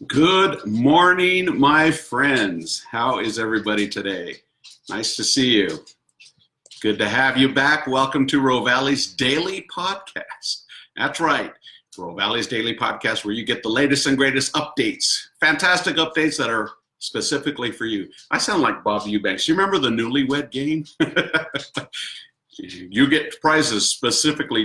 Good morning, my friends. How is everybody today? Nice to see you. Good to have you back. Welcome to Rovali's Daily Podcast. That's right, Rovali's Daily Podcast, where you get the latest and greatest updates, fantastic updates that are specifically for you. I sound like Bob Eubanks. You remember the Newlywed Game? You get prizes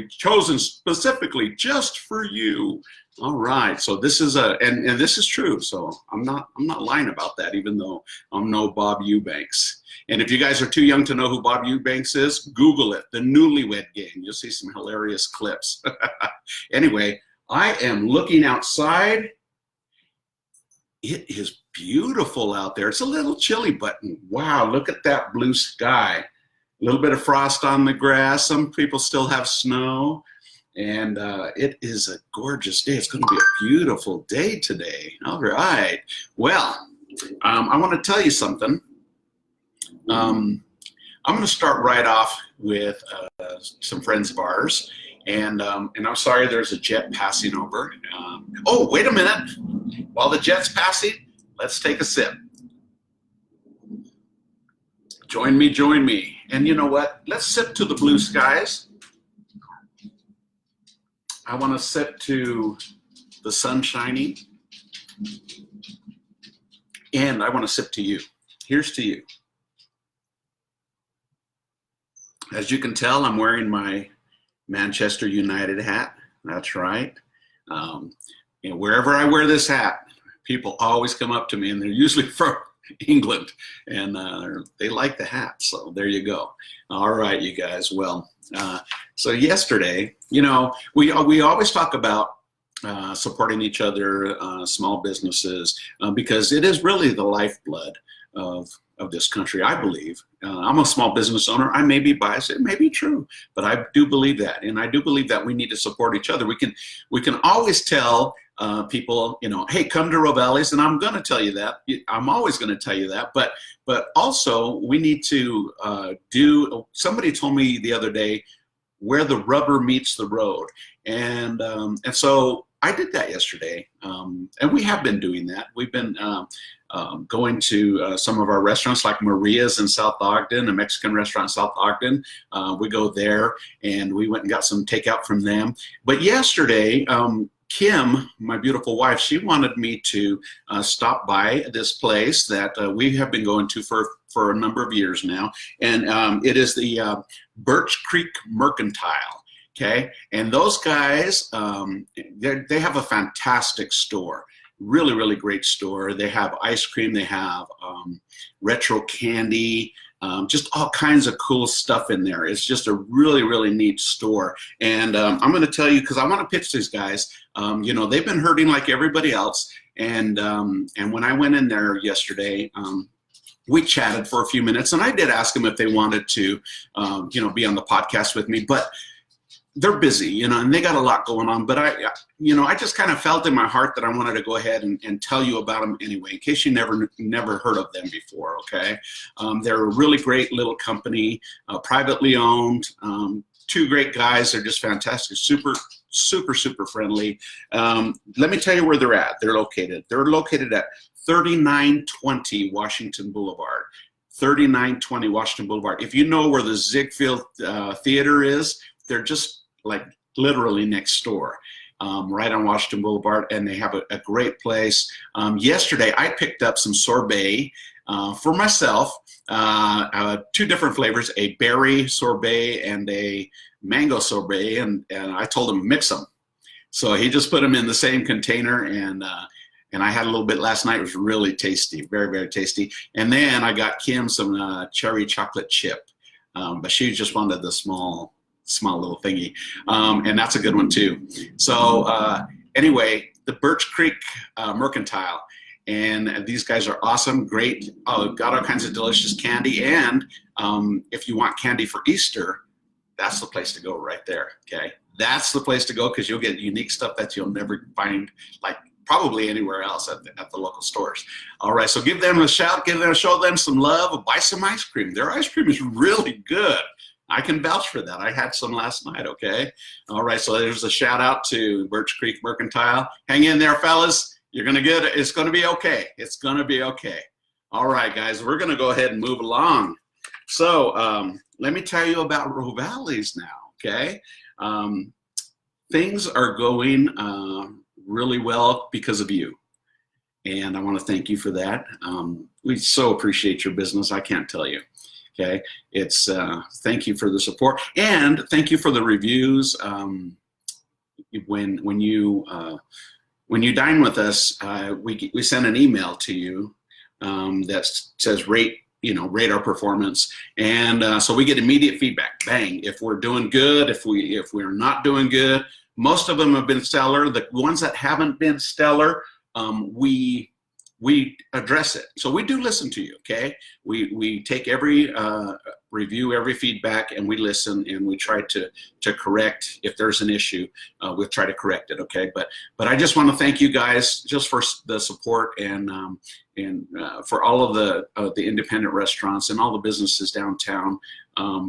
chosen specifically just for you. All right, so this is and this is true. So I'm not lying about that, even though I'm no Bob Eubanks. And if you guys are too young to know who Bob Eubanks is, Google it, the Newlywed Game. You'll see some hilarious clips. Anyway, I am looking outside. It is beautiful out there. It's a little chilly, but wow, look at that blue sky. A little bit of frost on the grass. Some people still have snow. And it is a gorgeous day. It's going to be a beautiful day today. All right. Well, I want to tell you something. I'm going to start right off with some friends of ours. And I'm sorry there's a jet passing over. Oh, wait a minute. While the jet's passing, let's take a sip. Join me, join me. And you know what? Let's sip to the blue skies. I want to sip to the sun shining, and I want to sip to you. Here's to you. As you can tell, I'm wearing my Manchester United hat. That's right. Wherever I wear this hat, people always come up to me, and they're usually from England, and they like the hat. So there you go. All right, you guys. Well, so yesterday, we always talk about supporting each other, small businesses, because it is really the lifeblood of this country, I believe. I'm a small business owner. I may be biased. It may be true, but I do believe that, and I do believe that we need to support each other. We can always tell people, hey, come to Rovali's, and I'm going to tell you that. I'm always going to tell you that, but also we need to somebody told me the other day, where the rubber meets the road. And so I did that yesterday. And we have been doing that. We've been going to some of our restaurants like Maria's in South Ogden, a Mexican restaurant in South Ogden. We go there, and we went and got some takeout from them. But yesterday, Kim, my beautiful wife, she wanted me to stop by this place that we have been going to for a number of years now. And it is the Birch Creek Mercantile. Okay, and those guys, they have a fantastic store. Really, really great store. They have ice cream. They have retro candy. Just all kinds of cool stuff in there. It's just a really, really neat store. And I'm going to tell you, because I want to pitch these guys. They've been hurting like everybody else. And when I went in there yesterday, we chatted for a few minutes, and I did ask them if they wanted to, be on the podcast with me. But they're busy, and they got a lot going on. But I just kind of felt in my heart that I wanted to go ahead and tell you about them anyway, in case you never heard of them before. Okay, they're a really great little company, privately owned. Two great guys. They're just fantastic. Super, super, super friendly. Let me tell you where they're at. They're located at 3920 Washington Boulevard. 3920 Washington Boulevard. If you know where the Ziegfeld Theater is, they're just like literally next door, right on Washington Boulevard, and they have a great place. Yesterday, I picked up some sorbet for myself, two different flavors, a berry sorbet and a mango sorbet, and I told him to mix them. So he just put them in the same container, and I had a little bit last night. It was really tasty, very, very tasty. And then I got Kim some cherry chocolate chip, but she just wanted the small little thingy, and that's a good one too. So anyway, the Birch Creek Mercantile, and these guys are awesome, great, got all kinds of delicious candy, and if you want candy for Easter, that's the place to go right there. Okay, that's the place to go, because you'll get unique stuff that you'll never find like probably anywhere else at the local stores. All right, so give them a shout, show them some love, buy some ice cream. Their ice cream is really good. I can vouch for that. I had some last night, okay? All right, so there's a shout out to Birch Creek Mercantile. Hang in there, fellas. You're going to get it. It's going to be okay. It's going to be okay. All right, guys, we're going to go ahead and move along. So let me tell you about Rovali's now, okay? Things are going really well because of you. And I want to thank you for that. We so appreciate your business. I can't tell you. Okay, it's thank you for the support and thank you for the reviews. When you dine with us, we send an email to you that says rate our performance, and so we get immediate feedback. Bang! If we're doing good, if we're not doing good, most of them have been stellar. The ones that haven't been stellar, we address it. So we do listen to you, okay? We take every review, every feedback, and we listen, and we try to correct if there's an issue. We'll try to correct it, okay? But I just want to thank you guys just for the support and for all of the independent restaurants and all the businesses downtown.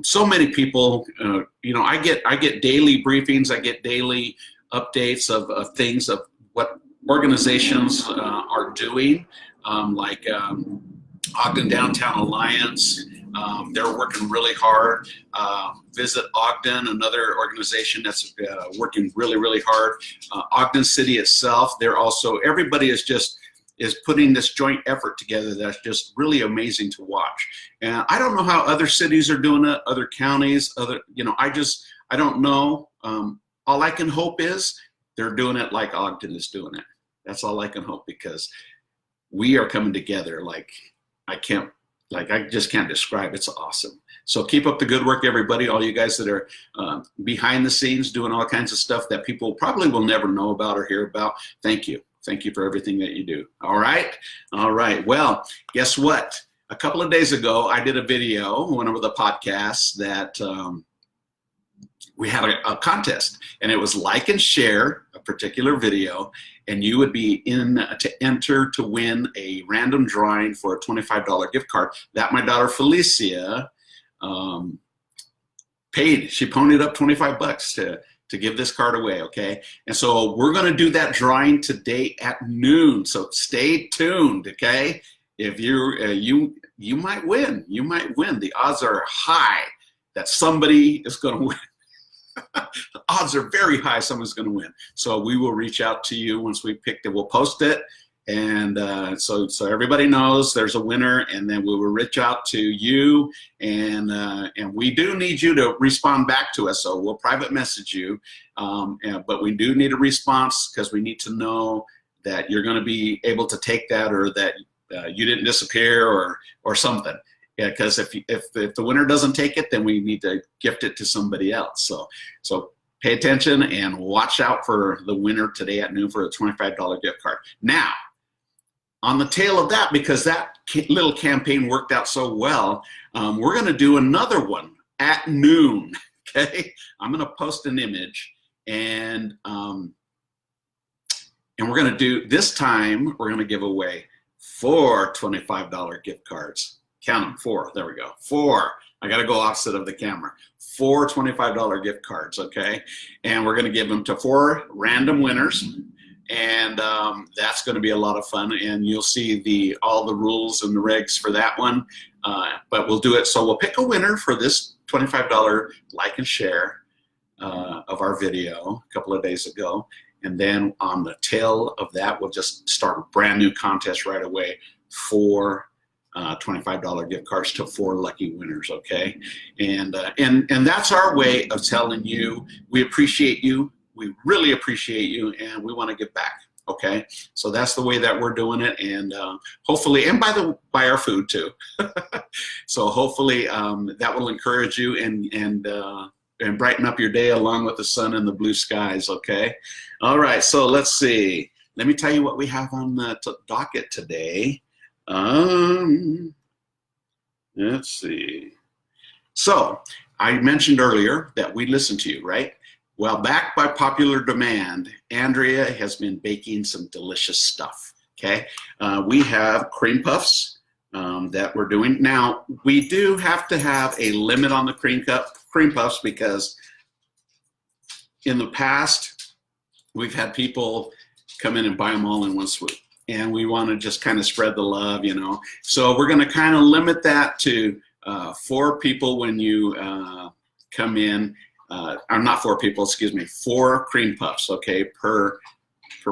So many people, I get daily briefings, I get daily updates of things of what organizations are doing, like Ogden Downtown Alliance. They're working really hard. Visit Ogden, another organization that's working really, really hard. Ogden City itself, everybody is putting this joint effort together that's just really amazing to watch. And I don't know how other cities are doing it, other counties, I don't know. All I can hope is they're doing it like Ogden is doing it. That's all I can hope, because we are coming together like I just can't describe. It's awesome. So keep up the good work, everybody. All you guys that are behind the scenes doing all kinds of stuff that people probably will never know about or hear about. Thank you. Thank you for everything that you do. All right. All right. Well, guess what? A couple of days ago, I did a video, one of the podcasts that we had a contest, and it was like and share a particular video, and you would be in to enter to win a random drawing for a $25 gift card that my daughter Felicia paid. She ponied up $25 to give this card away, okay? And so we're gonna do that drawing today at noon, so stay tuned, okay? If you might win, The odds are high that somebody is gonna win. The odds are very high someone's going to win. So we will reach out to you once we picked it. We'll post it, and so everybody knows there's a winner, and then we will reach out to you, and we do need you to respond back to us. So we'll private message you, but we do need a response, because we need to know that you're going to be able to take that, or that you didn't disappear, or something. Yeah, because if the winner doesn't take it, then we need to gift it to somebody else. So pay attention and watch out for the winner today at noon for a $25 gift card. Now, on the tail of that, because that little campaign worked out so well, we're going to do another one at noon. Okay, I'm going to post an image, and we're going to do this time. We're going to give away 4 $25 gift cards. Count them, 4. There we go. 4. I got to go opposite of the camera. 4 $25 gift cards, okay? And we're going to give them to 4 random winners, and that's going to be a lot of fun. And you'll see all the rules and the regs for that one. But we'll do it. So we'll pick a winner for this $25 like and share of our video a couple of days ago. And then on the tail of that, we'll just start a brand new contest right away for $25 gift cards to 4 lucky winners, okay? And that's our way of telling you we appreciate you, we really appreciate you, and we want to give back, okay? So that's the way that we're doing it, and hopefully, and by our food too. So hopefully that will encourage you and brighten up your day along with the sun and the blue skies, okay? All right, so let's see. Let me tell you what we have on the docket today. Let's see. So I mentioned earlier that we listen to you, right? Well, backed by popular demand, Andrea has been baking some delicious stuff, okay? We have cream puffs that we're doing. Now, we do have to have a limit on the cream puffs, because in the past, we've had people come in and buy them all in one swoop. And we want to just kind of spread the love, you know. So we're going to kind of limit that to 4 people when you come in. Or not 4 people, excuse me, 4 cream puffs, okay, per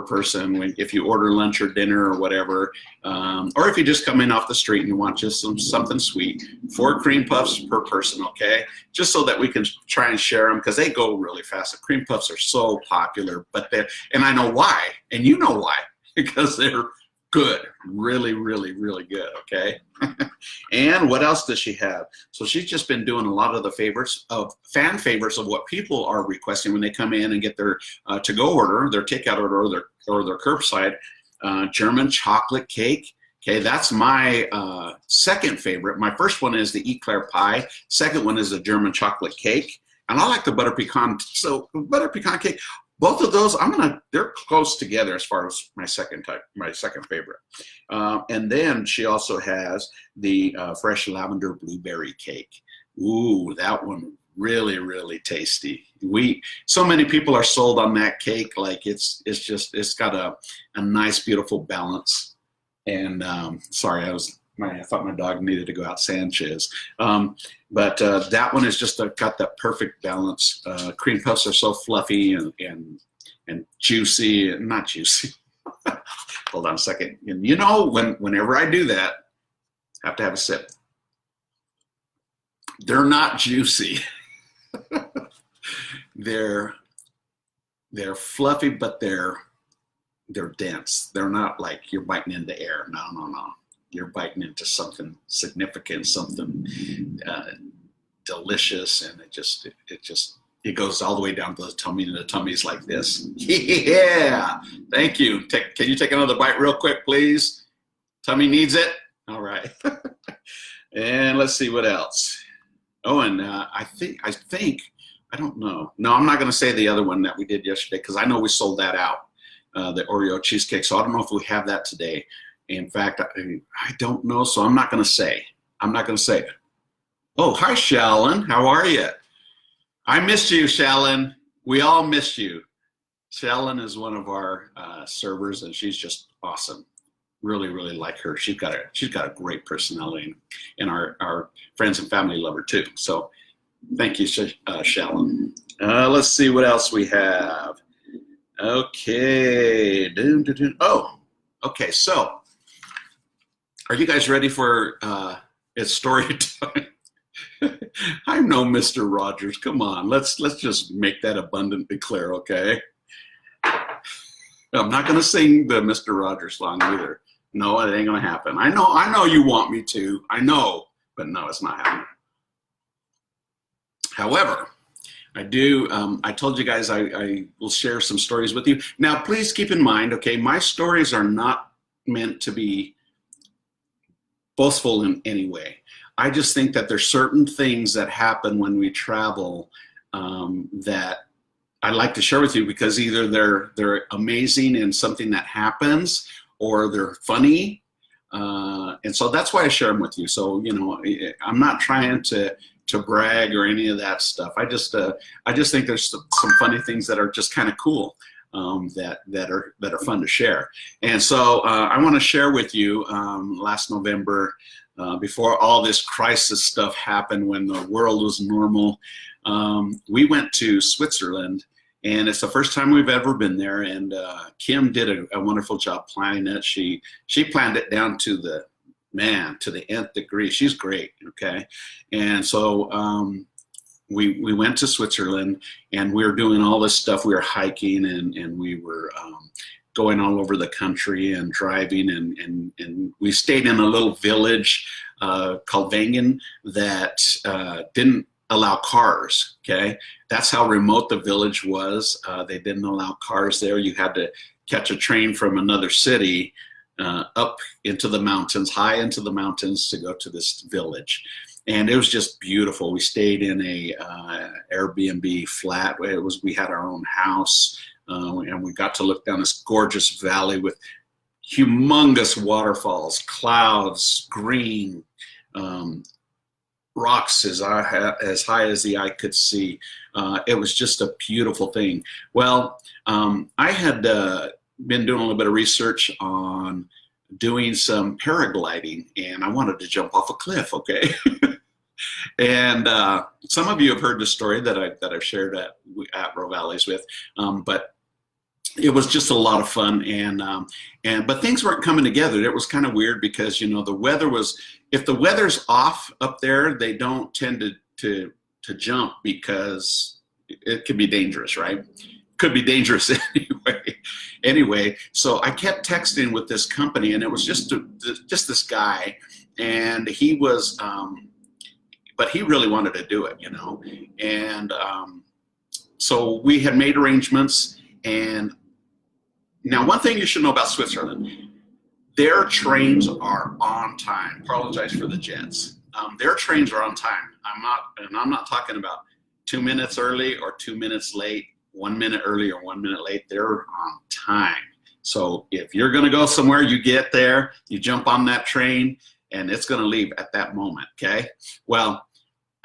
person if you order lunch or dinner or whatever, or if you just come in off the street and you want just something sweet. 4 cream puffs per person, okay, just so that we can try and share them, because they go really fast. The cream puffs are so popular, but and I know why, and you know why, because they're good, really, really, really good, okay. And what else does she have? So she's just been doing a lot of the fan favorites of what people are requesting when they come in and get their to-go order, their takeout order, or their curbside. German chocolate cake. Okay, that's my second favorite. My first one is the eclair pie. Second one is the German chocolate cake. And I like the butter pecan. So butter pecan cake, both of those, they're close together as far as my second favorite. And then she also has the fresh lavender blueberry cake. Ooh, that one really, really tasty. So many people are sold on that cake. Like it's got a nice, beautiful balance. And sorry, I thought my dog needed to go out, Sanchez. But that one is just got that perfect balance. Cream puffs are so fluffy and juicy, not juicy. Hold on a second. And you know, whenever I do that, I have to have a sip. They're not juicy. They're fluffy, but they're dense. They're not like you're biting into air. No. You're biting into something significant, something delicious, and it goes all the way down to the tummy, and the tummy's like this. Yeah, thank you. Can you take another bite real quick, please? Tummy needs it. All right. And let's see what else. Oh, and I think I don't know. No, I'm not going to say the other one that we did yesterday, because I know we sold that out, the Oreo cheesecake. So I don't know if we have that today. In fact, I don't know, so I'm not going to say. Oh, hi, Shallon. How are you? I missed you, Shallon. We all missed you. Shallon is one of our servers, and she's just awesome. Really, really like her. She's got a great personality, and our friends and family love her too. So thank you, Shallon. Let's see what else we have. Okay. Oh, okay. So, are you guys ready for it's story time? I'm no Mr. Rogers. Come on, let's just make that abundantly clear, okay? I'm not going to sing the Mr. Rogers song either. No, it ain't going to happen. I know you want me to. I know, but no, it's not happening. However, I do. I told you guys I will share some stories with you. Now, please keep in mind, okay, my stories are not meant to be boastful in any way. I just think that there's certain things that happen when we travel that I like to share with you, because either they're amazing and something that happens, or they're funny, and so that's why I share them with you. So you know, I'm not trying to brag or any of that stuff. I just think there's some funny things that are just kind of cool, that are fun to share. And so I want to share with you last November, before all this crisis stuff happened, when the world was normal, we went to Switzerland, and it's the first time we've ever been there. And Kim did a wonderful job planning it. She planned it down to the nth degree. She's great. Okay. And so we went to Switzerland, and we were doing all this stuff. We were hiking, and we were going all over the country and driving, and we stayed in a little village called Wengen that didn't allow cars. Okay, that's how remote the village was. They didn't allow cars there. You had to catch a train from another city up into the mountains, high into the mountains, to go to this village. And it was just beautiful. We stayed in a Airbnb flat. We had our own house, and we got to look down this gorgeous valley with humongous waterfalls, clouds, green, rocks as high as the eye could see. It was just a beautiful thing. Well, I had been doing a little bit of research on doing some paragliding, and I wanted to jump off a cliff, okay? And some of you have heard the story that I've shared at Rovali's with, but it was just a lot of fun, but things weren't coming together. It was kind of weird because, you know, the weather was, if the weather's off up there, they don't tend to jump because it could be dangerous, right? Could be dangerous anyway. So I kept texting with this company, and it was just this guy, and he was, but he really wanted to do it, you know, and so we had made arrangements. And now, one thing you should know about Switzerland, their trains are on time. Apologize for the jets. Their trains are on time. I'm not talking about 2 minutes early or 2 minutes late, 1 minute early or 1 minute late. They're on time. So if you're going to go somewhere, you get there, you jump on that train, and it's going to leave at that moment. Okay. Well,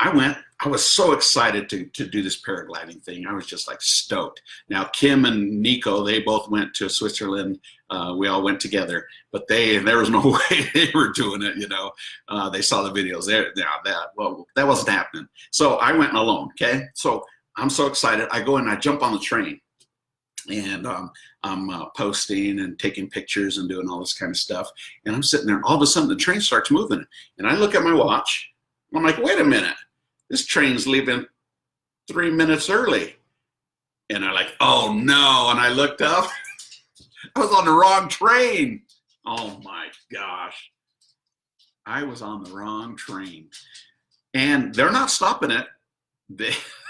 I was so excited to do this paragliding thing. I was just like stoked. Now, Kim and Nico, they both went to Switzerland. We all went together, but there was no way they were doing it, you know. They saw the videos there. That wasn't happening. So I went alone, okay? So I'm so excited. I go and I jump on the train, and I'm posting and taking pictures and doing all this kind of stuff. And I'm sitting there. All of a sudden, the train starts moving. And I look at my watch. I'm like, wait a minute. This train's leaving 3 minutes early. And I'm like, oh no. And I looked up. I was on the wrong train. Oh my gosh. I was on the wrong train. And they're not stopping it.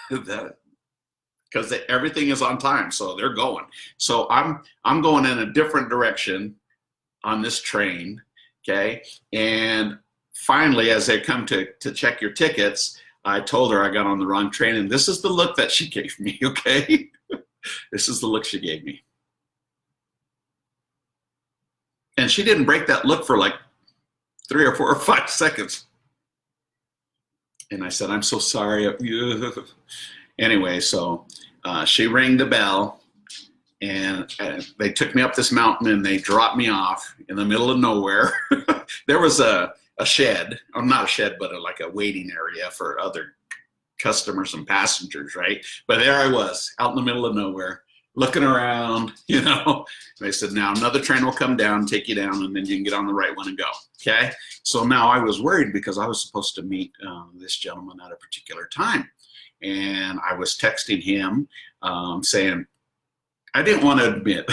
Because everything is on time. So they're going. So I'm going in a different direction on this train. Okay. And finally, as they come to check your tickets, I told her I got on the wrong train, and this is the look that she gave me, okay? This is the look she gave me. And she didn't break that look for like 3 or 4 or 5 seconds. And I said, I'm so sorry. Anyway, so she rang the bell, and they took me up this mountain, and they dropped me off in the middle of nowhere. There was a shed, or not a shed, but like a waiting area for other customers and passengers, right? But there I was, out in the middle of nowhere, looking around, you know. And they said, now another train will come down, take you down, and then you can get on the right one and go, okay? So now I was worried because I was supposed to meet this gentleman at a particular time. And I was texting him saying, I didn't want to admit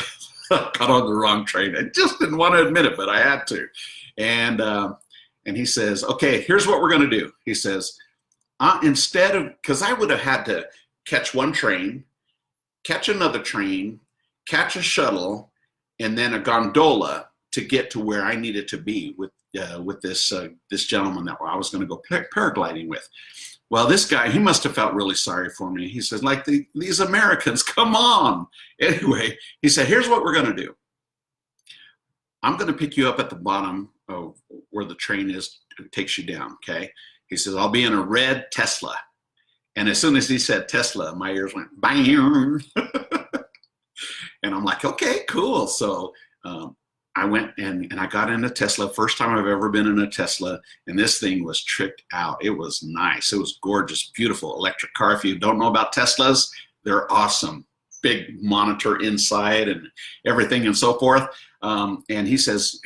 I got on the wrong train. I just didn't want to admit it, but I had to. And he says, okay, here's what we're going to do. He says, instead of, because I would have had to catch one train, catch another train, catch a shuttle, and then a gondola to get to where I needed to be with this gentleman that I was going to go paragliding with. Well, this guy, he must have felt really sorry for me. He said, like these Americans, come on. Anyway, he said, here's what we're going to do. I'm going to pick you up at the bottom of where the train is, it takes you down, okay? He says, I'll be in a red Tesla. And as soon as he said Tesla, my ears went, bang. And I'm like, okay, cool. So I went and I got in a Tesla, first time I've ever been in a Tesla, and this thing was tricked out. It was nice. It was gorgeous, beautiful electric car. If you don't know about Teslas, they're awesome. Big monitor inside and everything and so forth. And he says,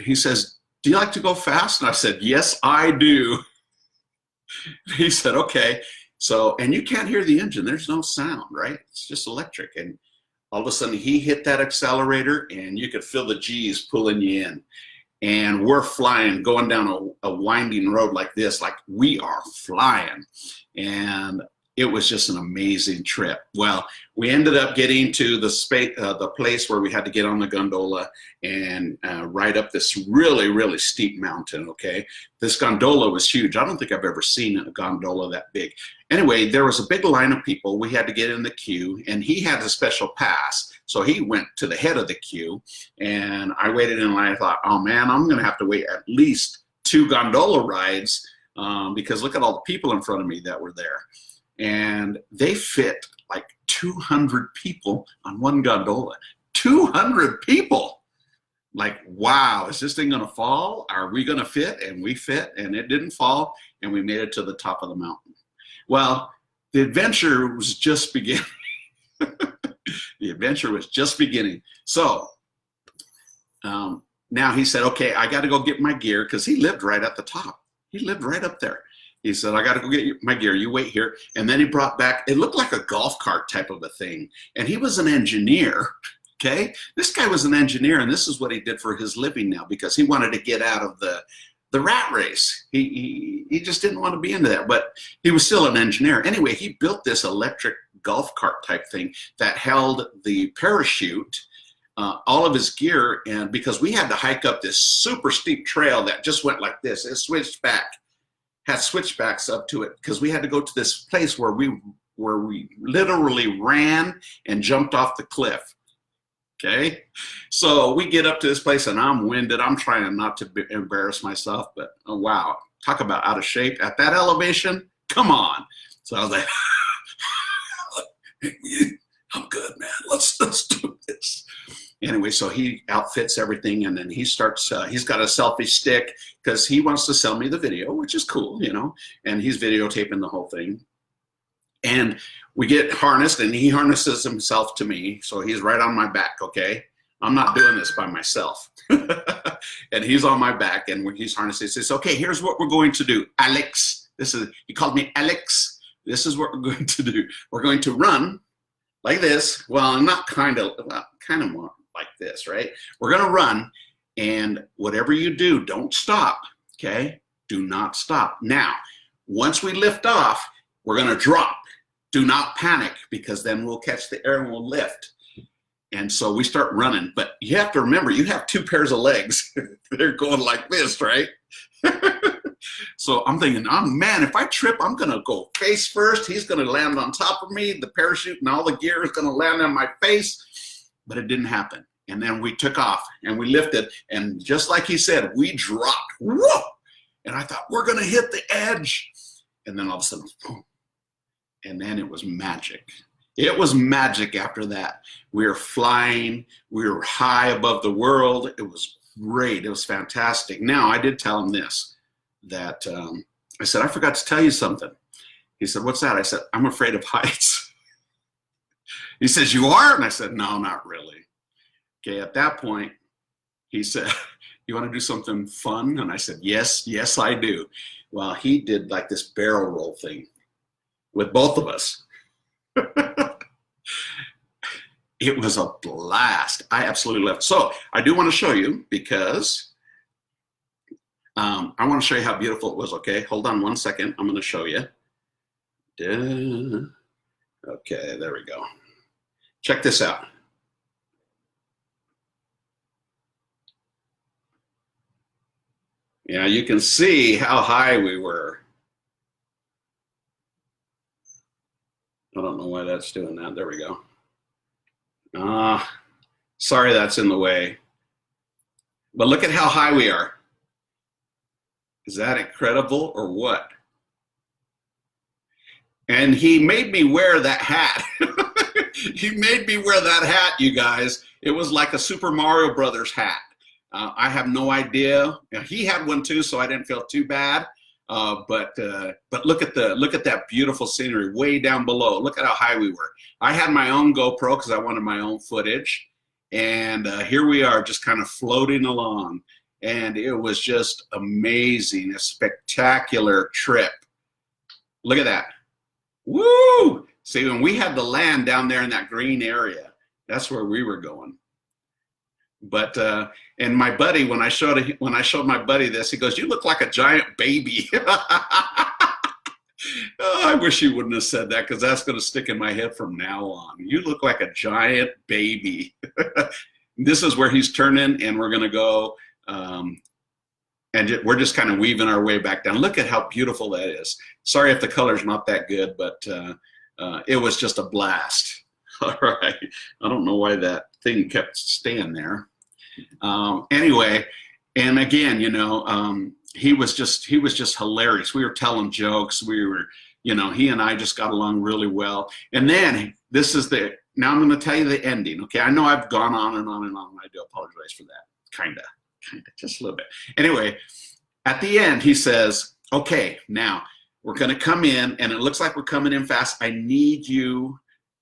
do you like to go fast? And I said, yes, I do. He said, okay. So, and you can't hear the engine. There's no sound, right? It's just electric. And all of a sudden he hit that accelerator and you could feel the G's pulling you in. And we're flying, going down a winding road like this, like we are flying. And it was just an amazing trip. Well, we ended up getting to the place where we had to get on the gondola and ride up this really, really steep mountain, okay? This gondola was huge. I don't think I've ever seen a gondola that big. Anyway, there was a big line of people. We had to get in the queue, and he had a special pass. So he went to the head of the queue, and I waited in line. I thought, oh man, I'm gonna have to wait at least 2 gondola rides because look at all the people in front of me that were there. And they fit like 200 people on one gondola. 200 people. Like, wow, is this thing gonna fall? Are we gonna fit? And we fit, and it didn't fall, and we made it to the top of the mountain. Well, the adventure was just beginning. The adventure was just beginning. So now he said, okay, I got to go get my gear, because he lived right at the top. He lived right up there. He said, I got to go get my gear. You wait here. And then he brought back, it looked like a golf cart type of a thing. And he was an engineer. Okay, this guy was an engineer, and this is what he did for his living now, because he wanted to get out of the rat race. He just didn't want to be into that, but he was still an engineer. Anyway, he built this electric golf cart type thing that held the parachute, all of his gear, and because we had to hike up this super steep trail that just went like this, it switched back, had switchbacks up to it, because we had to go to this place where we literally ran and jumped off the cliff. Okay, so we get up to this place, and I'm winded. I'm trying not to embarrass myself, but oh, wow, talk about out of shape at that elevation. Come on. So I was like, I'm good, man. Let's do this. Anyway, so he outfits everything, and then he starts. He's got a selfie stick because he wants to sell me the video, which is cool, you know. And he's videotaping the whole thing. And we get harnessed, and he harnesses himself to me, so he's right on my back, okay? I'm not doing this by myself. And he's on my back, and when he's harnessed, he says, okay, here's what we're going to do. Alex, he called me Alex. This is what we're going to do. We're going to run like this. Well, not kind of more like this, right? We're going to run, and whatever you do, don't stop, okay? Do not stop. Now, once we lift off, we're going to drop. Do not panic, because then we'll catch the air and we'll lift. And so we start running. But you have to remember, you have two pairs of legs. They're going like this, right? So I'm thinking, oh, man, if I trip, I'm going to go face first. He's going to land on top of me. The parachute and all the gear is going to land on my face. But it didn't happen. And then we took off, and we lifted. And just like he said, we dropped. Whoa! And I thought, we're going to hit the edge. And then all of a sudden, boom. And then it was magic. It was magic after that. We were flying. We were high above the world. It was great. It was fantastic. Now, I did tell him this, that I said, I forgot to tell you something. He said, what's that? I said, I'm afraid of heights. He says, you are? And I said, no, not really. Okay, at that point, he said, you want to do something fun? And I said, yes, I do. Well, he did like this barrel roll thing with both of us. It was a blast. I absolutely loved it. So I do want to show you, because I want to show you how beautiful it was. Okay, hold on one second. I'm going to show you. Okay, there we go. Check this out. Yeah, you can see how high we were. I don't know why that's doing that. There we go. Sorry that's in the way. But look at how high we are. Is that incredible or what? And he made me wear that hat. He made me wear that hat, you guys. It was like a Super Mario Brothers hat. I have no idea. He had one too, so I didn't feel too bad. But look at that beautiful scenery way down below. Look at how high we were. I had my own GoPro because I wanted my own footage, and here we are, just kind of floating along, and it was just amazing, a spectacular trip. Look at that. Woo! See, when we had to land down there in that green area, that's where we were going. But and my buddy, when I showed my buddy this, he goes, "You look like a giant baby." Oh, I wish he wouldn't have said that, because that's going to stick in my head from now on. You look like a giant baby. This is where he's turning, and we're going to go, and we're just kind of weaving our way back down. Look at how beautiful that is. Sorry if the color's not that good, but it was just a blast. All right. I don't know why that thing kept staying there. Anyway, and again, you know, he was just hilarious. We were telling jokes. We were, you know, he and I just got along really well. And then this is the now I'm going to tell you the ending. Okay, I know I've gone on and on and on. I do apologize for that. Kind of, just a little bit. Anyway, at the end, he says, okay, now we're going to come in, and it looks like we're coming in fast. I need you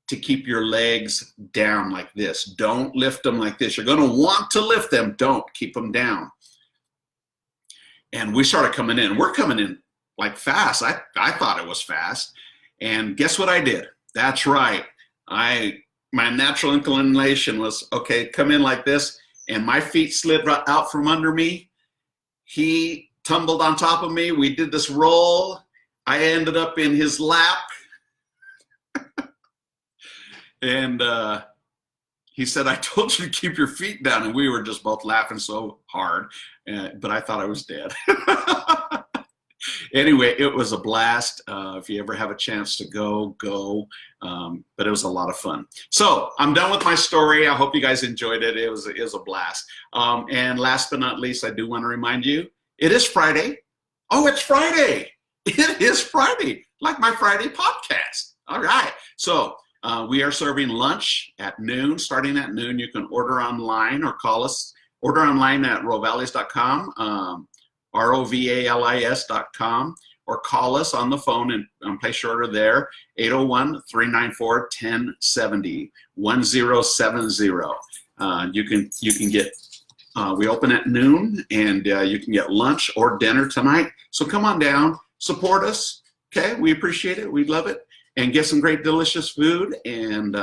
to keep your legs down like this. Don't lift them like this. You're going to want to lift them. Don't keep them down. And we started coming in. We're coming in like fast. I thought it was fast. And guess what I did? That's right. My natural inclination was, okay, come in like this. And my feet slid right out from under me. He tumbled on top of me. We did this roll. I ended up in his lap. And he said, I told you to keep your feet down. And we were just both laughing so hard. But I thought I was dead. Anyway, it was a blast. If you ever have a chance to go. But it was a lot of fun. So I'm done with my story. I hope you guys enjoyed it. It was a blast. And last but not least, I do want to remind you, it is Friday. Oh, it's Friday. It is Friday, like my Friday podcast. All right. So we are serving lunch at noon. Starting at noon, you can order online or call us. Order online at rovalis.com, ROVALIS.com, or call us on the phone and place your order there, 801-394-1070, 1070. You can get, we open at noon, and you can get lunch or dinner tonight. So come on down, support us, okay? We appreciate it, we love it, and get some great delicious food. And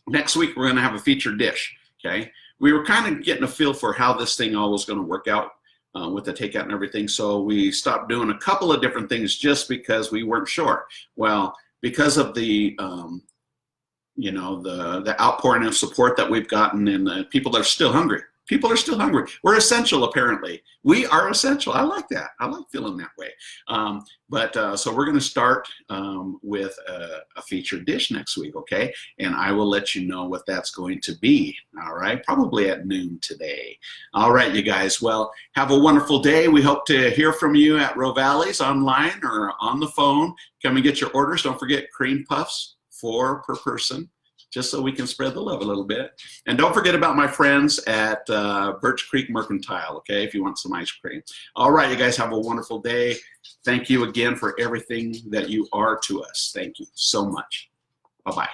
next week we're gonna have a featured dish, okay? We were kind of getting a feel for how this thing all was gonna work out with the takeout and everything. So we stopped doing a couple of different things just because we weren't sure. Well, because of the, you know, the outpouring of support that we've gotten, and the people that are still hungry. People are still hungry. We're essential, apparently. We are essential. I like that. I like feeling that way. So we're going to start with a featured dish next week, okay? And I will let you know what that's going to be, all right? Probably at noon today. All right, you guys. Well, have a wonderful day. We hope to hear from you at Rovali's online or on the phone. Come and get your orders. Don't forget cream puffs, 4 per person, just so we can spread the love a little bit. And don't forget about my friends at Birch Creek Mercantile, okay, if you want some ice cream. All right, you guys have a wonderful day. Thank you again for everything that you are to us. Thank you so much. Bye-bye.